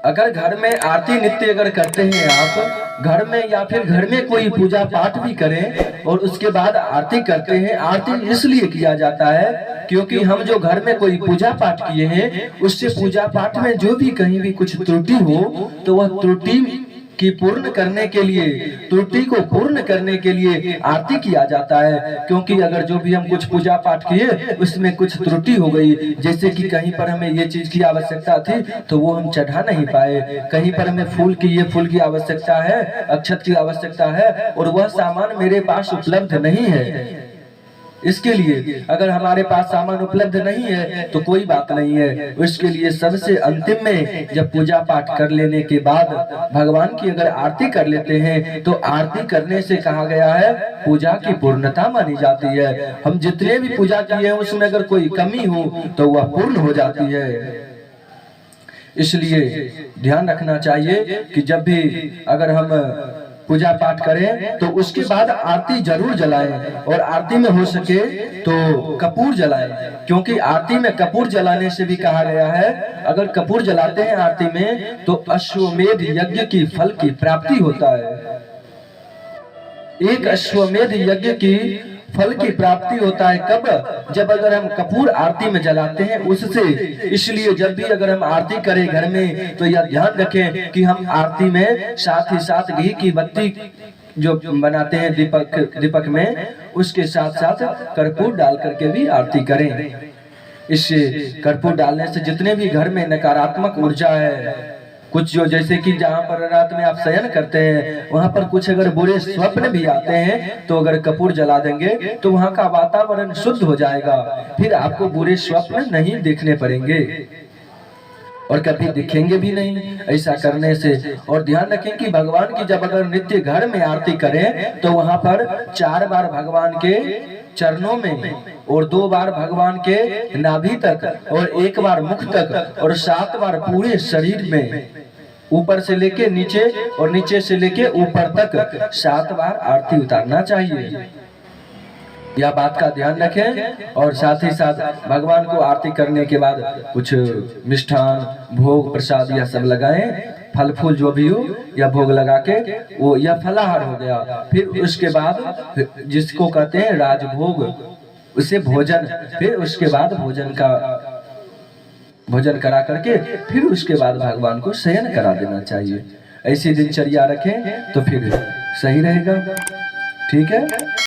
अगर घर में आरती नित्य अगर करते हैं आप घर में, या फिर घर में कोई पूजा पाठ भी करें और उसके बाद आरती करते हैं, आरती इसलिए किया जाता है क्योंकि हम जो घर में कोई पूजा पाठ किए हैं उससे पूजा पाठ में जो भी कहीं भी कुछ त्रुटि हो तो वह त्रुटि की पूर्ण करने के लिए, त्रुटि को पूर्ण करने के लिए आरती किया जाता है। क्योंकि अगर जो भी हम कुछ पूजा पाठ किए उसमें कुछ त्रुटि हो गई, जैसे कि कहीं पर हमें ये चीज की आवश्यकता थी तो वो हम चढ़ा नहीं पाए, कहीं पर हमें फूल की आवश्यकता है, अक्षत की आवश्यकता है और वह सामान मेरे पास उपलब्ध नहीं है, इसके लिए अगर हमारे पास सामान उपलब्ध नहीं है तो कोई बात नहीं है। उसके लिए सबसे अंतिम में जब पूजा पाठ कर लेने के बाद भगवान की अगर आरती कर लेते हैं तो आरती करने से कहा गया है पूजा की पूर्णता मानी जाती है। हम जितने भी पूजा किए हैं उसमें अगर कोई कमी हो तो वह पूर्ण हो जाती है। इसलिए ध्यान रखना चाहिए कि जब भी अगर हम पूजा पाठ करें तो उसके बाद आरती जरूर जलाएं और आरती में हो सके तो कपूर जलाएं, क्योंकि आरती में कपूर जलाने से भी कहा गया है अगर कपूर जलाते हैं आरती में तो अश्वमेध यज्ञ की फल की प्राप्ति होता है। एक अश्वमेध यज्ञ की फल की प्राप्ति होता है कब? जब अगर हम कपूर आरती में जलाते हैं उससे। इसलिए जब भी अगर हम आरती करें घर में तो यह ध्यान रखें कि हम आरती में साथ ही साथ घी की बत्ती जो बनाते हैं दीपक में उसके साथ साथ कर्पूर डाल करके भी आरती करें। इससे कर्पूर डालने से जितने भी घर में नकारात्मक ऊर्जा है, कुछ जो जैसे कि जहाँ पर रात में आप शयन करते हैं वहां पर कुछ अगर बुरे स्वप्न भी आते हैं तो अगर कपूर जला देंगे तो वहां का वातावरण शुद्ध हो जाएगा, फिर आपको बुरे स्वप्न नहीं देखने पड़ेंगे और कभी दिखेंगे भी नहीं ऐसा करने से। और ध्यान रखें कि भगवान की जब अगर नित्य घर में आरती करें तो वहां पर 4 बार भगवान के चरणों में और 2 बार भगवान के नाभि तक और 1 बार मुख तक और 7 बार पूरे शरीर में, ऊपर से लेके नीचे और नीचे से लेके ऊपर तक 7 बार आरती उतारना चाहिए। यह बात का ध्यान रखें और साथ ही साथ भगवान को आरती करने के बाद कुछ मिष्ठान भोग प्रसाद यह सब लगाएं, फल फूल जो भी हो या भोग लगा के वो यह फलाहार हो गया। फिर उसके बाद जिसको कहते हैं राजभोग उसे भोजन, फिर उसके बाद भोजन करा करके फिर उसके बाद भगवान को शयन करा देना चाहिए। ऐसी दिनचर्या रखें तो फिर सही रहेगा। ठीक है।